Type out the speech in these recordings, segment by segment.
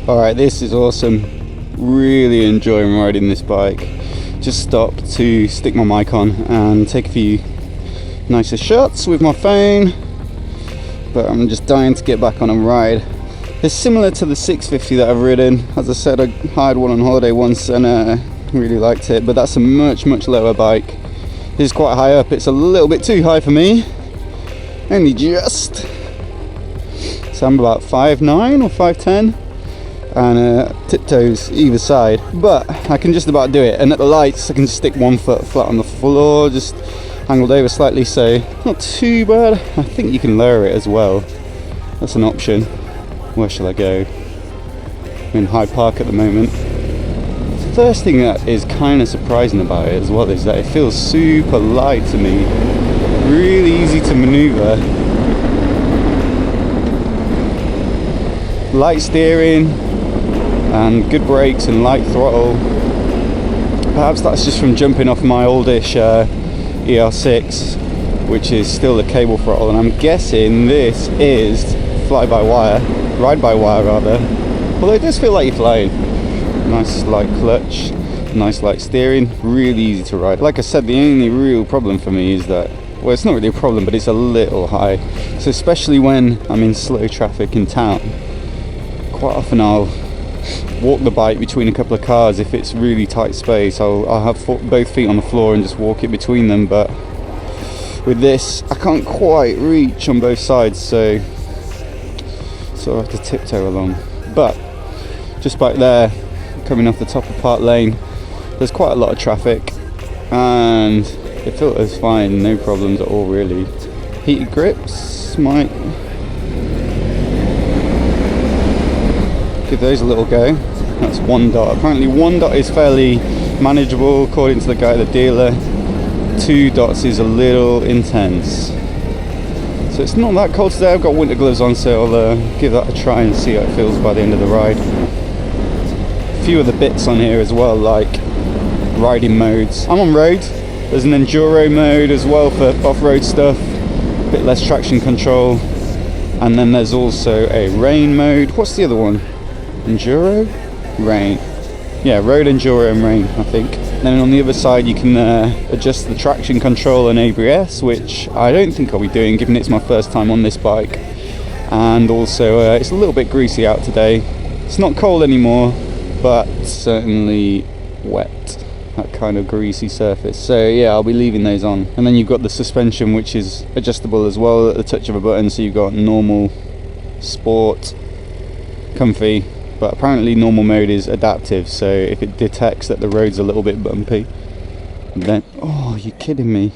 Alright, this is awesome. Really enjoying riding this bike. Just stopped to stick my mic on and take a few nicer shots with my phone, but I'm just dying to get back on and ride. It's similar to the 650 that I've ridden. As I said, I hired one on holiday once and really liked it, but that's a much lower bike. This is quite high up. It's a little bit too high for me, only just. So I'm about 5'9" or 5'10", and tiptoes either side, but I can just about do it. And at the lights I can just stick one foot flat on the floor, just angled over slightly, so not too bad. I think you can lower it as well. That's an option. Where shall I go? I'm in Hyde Park at the moment. The first thing that is kind of surprising about it as well is that it feels super light to me. Really easy to maneuver. Light steering and good brakes and light throttle. Perhaps that's just from jumping off my oldish ER6, which is still the cable throttle, and I'm guessing this is ride-by-wire rather, although it does feel like you're flying. Nice light clutch, nice light steering, really easy to ride. Like I said, the only real problem for me is that, well, it's not really a problem, but it's a little high. So especially when I'm in slow traffic in town, quite often I'll walk the bike between a couple of cars. If it's really tight space, I'll have both feet on the floor and just walk it between them, but with this I can't quite reach on both sides, so I have to tiptoe along. But just back there, coming off the top of Park Lane, there's quite a lot of traffic and it filters fine, no problems at all really. Heated grips, might give those a little go. That's 1 dot. Apparently 1 dot is fairly manageable according to the guy at the dealer. 2 dots is a little intense. So it's not that cold today. I've got winter gloves on, so I'll give that a try and see how it feels by the end of the ride. A few of the bits on here as well, like riding modes. I'm on road. There's an enduro mode as well for off-road stuff, a bit less traction control. And then there's also a rain mode. What's the other one? Enduro? Rain. Yeah, road, enduro and rain, I think. Then on the other side you can adjust the traction control and ABS, which I don't think I'll be doing given it's my first time on this bike. And also it's a little bit greasy out today. It's not cold anymore, but certainly wet, that kind of greasy surface. So yeah, I'll be leaving those on. And then you've got the suspension, which is adjustable as well at the touch of a button. So you've got normal, sport, comfy. But apparently normal mode is adaptive, so if it detects that the road's a little bit bumpy, then, oh, you're kidding me.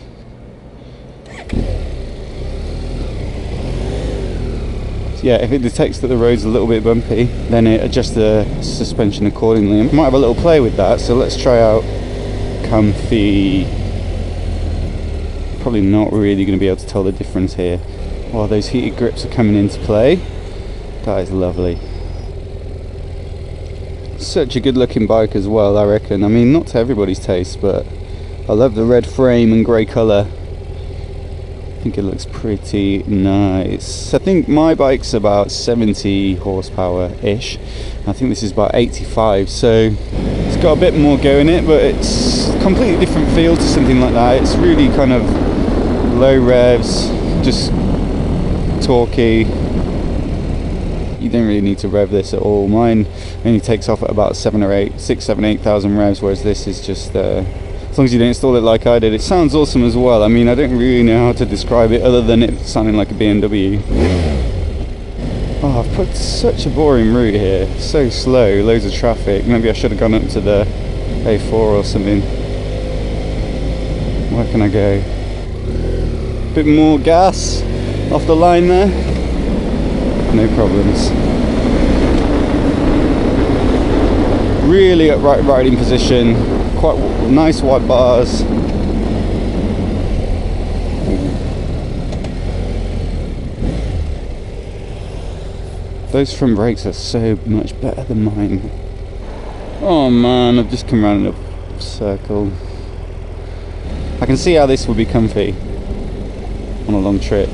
So yeah, if it detects that the road's a little bit bumpy, then it adjusts the suspension accordingly. I might have a little play with that, so let's try out comfy. Probably not really going to be able to tell the difference here. Oh, those heated grips are coming into play. That is lovely. Such a good looking bike as well, I reckon. I mean, not to everybody's taste, but I love the red frame and grey colour. I think it looks pretty nice. I think my bike's about 70 horsepower ish. I think this is about 85, so it's got a bit more go in it, but it's a completely different feel to something like that. It's really kind of low revs, just torquey. You don't really need to rev this at all. Mine only takes off at about 6, 7, 8,000 revs, whereas this is just as long as you don't install it like I did. It sounds awesome as well. I mean, I don't really know how to describe it other than it sounding like a BMW. Oh, I've put such a boring route here. So slow, loads of traffic. Maybe I should have gone up to the A4 or something. Where can I go? Bit more gas off the line there. No problems. Really upright riding position, quite nice wide bars. Those front brakes are so much better than mine. Oh man, I've just come round in a circle. I can see how this would be comfy on a long trip.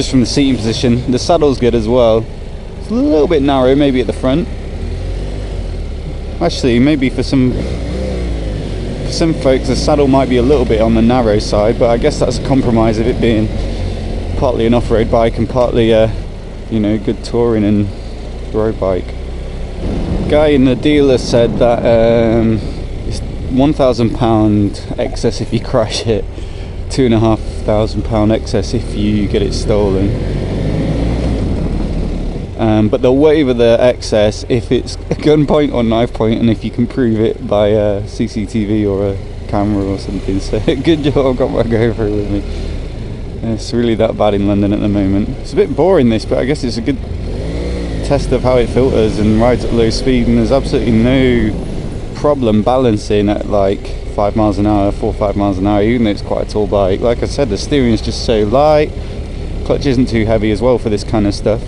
just from the seating position. The saddle's good as well. It's a little bit narrow maybe at the front. Actually, maybe for some folks the saddle might be a little bit on the narrow side, but I guess that's a compromise of it being partly an off-road bike and partly you know, good touring and road bike. Guy in the dealer said that it's £1,000 excess if you crash it, £2,500 excess if you get it stolen. But they'll waiver the excess if it's a gunpoint or knife point, and if you can prove it by a CCTV or a camera or something. So good job, I've got my GoPro with me. It's really that bad in London at the moment. It's a bit boring this, but I guess it's a good test of how it filters and rides at low speed, and there's absolutely no problem balancing at like 5 miles an hour, 4 or 5 miles an hour, even though it's quite a tall bike. Like I said, the steering is just so light, clutch isn't too heavy as well for this kind of stuff.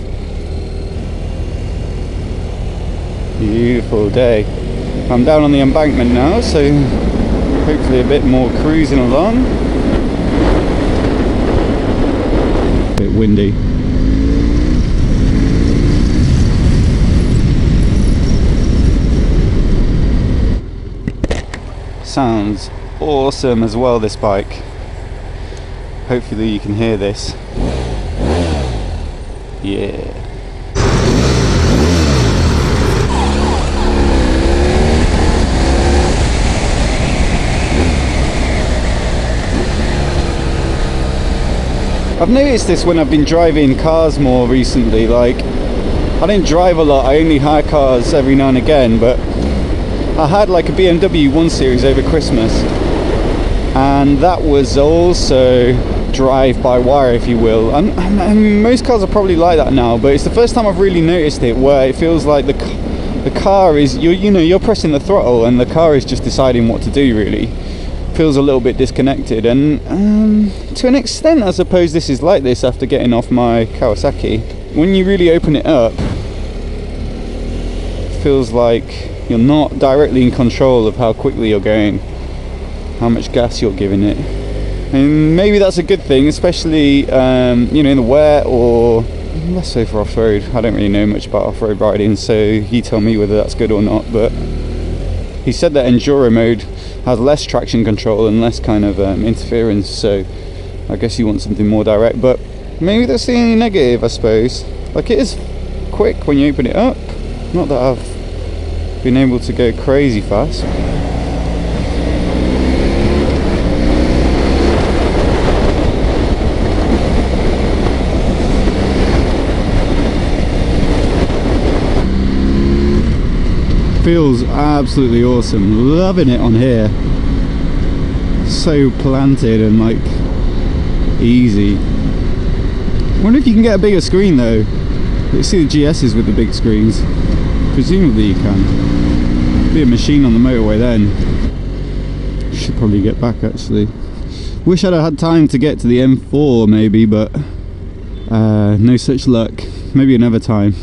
Beautiful day. I'm down on the embankment now, so hopefully a bit more cruising along. A bit windy. Sounds awesome as well, this bike. Hopefully you can hear this. Yeah. I've noticed this when I've been driving cars more recently. Like, I don't drive a lot, I only hire cars every now and again, but I had like a BMW 1 Series over Christmas, and that was also drive-by-wire, if you will. And most cars are probably like that now, but it's the first time I've really noticed it, where it feels like the car is, you're pressing the throttle and the car is just deciding what to do, really. Feels a little bit disconnected, and to an extent I suppose this is like this after getting off my Kawasaki. When you really open it up, it feels like you're not directly in control of how quickly you're going, how much gas you're giving it. And maybe that's a good thing, especially you know, in the wet, or less so for off-road. I don't really know much about off-road riding, so you tell me whether that's good or not. But he said that enduro mode has less traction control and less kind of interference, so I guess you want something more direct. But maybe that's the only negative, I suppose. Like, it is quick when you open it up. Not that I've been able to go crazy fast. Feels absolutely awesome, loving it on here. So planted and like easy. Wonder if you can get a bigger screen though. You see the GS's with the big screens. Presumably you can. Be a machine on the motorway then. Should probably get back actually. Wish I'd have had time to get to the M4 maybe, but no such luck. Maybe another time.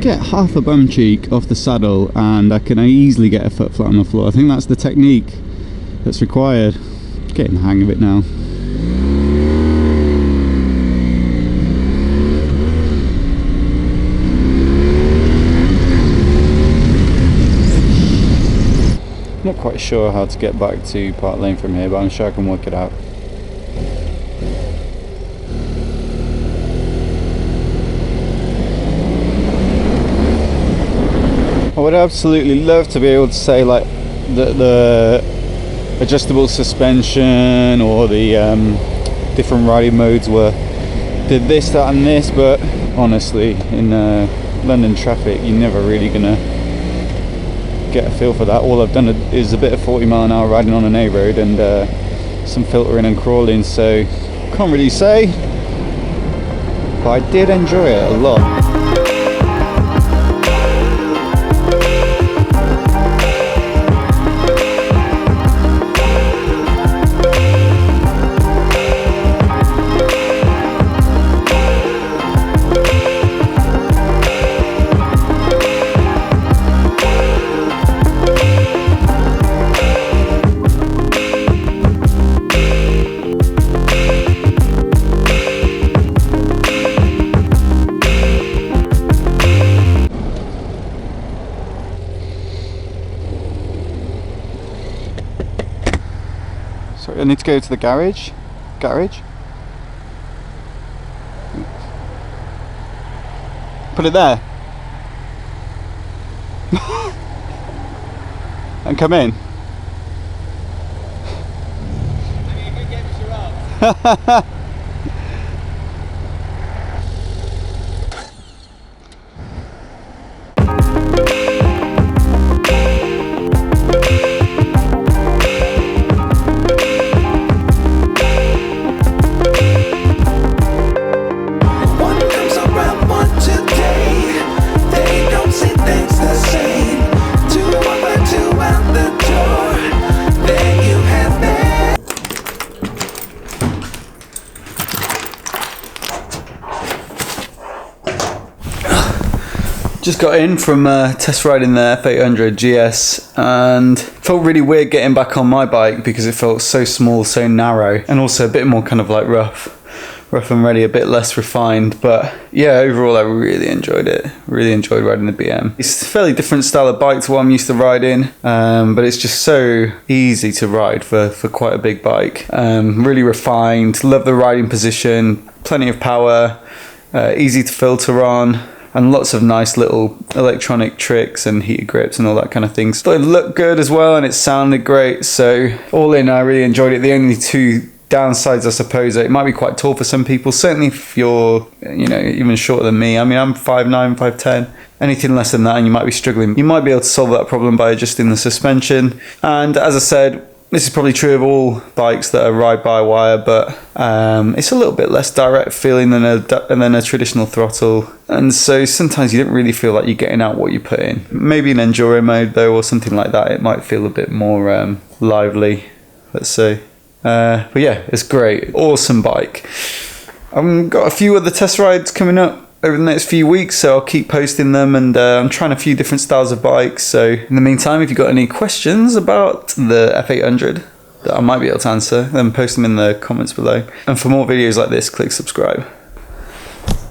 Get half a bum cheek off the saddle and I can easily get a foot flat on the floor. I think that's the technique that's required. Getting the hang of it now. Not quite sure how to get back to Park Lane from here, but I'm sure I can work it out. I would absolutely love to be able to say like the adjustable suspension or the different riding modes did this, that and this, but honestly in London traffic you're never really gonna get a feel for that. All I've done is a bit of 40 mile an hour riding on an A road and some filtering and crawling, so can't really say, but I did enjoy it a lot. I need to go to the garage. Put it there. And come in. Just got in from test riding the F800 GS and felt really weird getting back on my bike because it felt so small, so narrow, and also a bit more kind of like rough and ready, a bit less refined. But yeah, overall I really enjoyed it. Really enjoyed riding the BM. It's a fairly different style of bike to what I'm used to riding, but it's just so easy to ride for quite a big bike. Really refined, love the riding position, plenty of power, easy to filter on, and lots of nice little electronic tricks and heated grips and all that kind of things. But it looked good as well and it sounded great. So all in, I really enjoyed it. The only two downsides, I suppose, it might be quite tall for some people. Certainly if you're, you know, even shorter than me. I mean, I'm 5'9", 5'10". Anything less than that and you might be struggling. You might be able to solve that problem by adjusting the suspension. And as I said, this is probably true of all bikes that are ride-by-wire, but it's a little bit less direct feeling than a traditional throttle. And so sometimes you don't really feel like you're getting out what you put in. Maybe in enduro mode though, or something like that, it might feel a bit more lively, let's say. But yeah, it's great. Awesome bike. I've got a few other test rides coming up over the next few weeks, so I'll keep posting them, and I'm trying a few different styles of bikes. So in the meantime, if you've got any questions about the F800 that I might be able to answer, then post them in the comments below. And for more videos like this, click subscribe.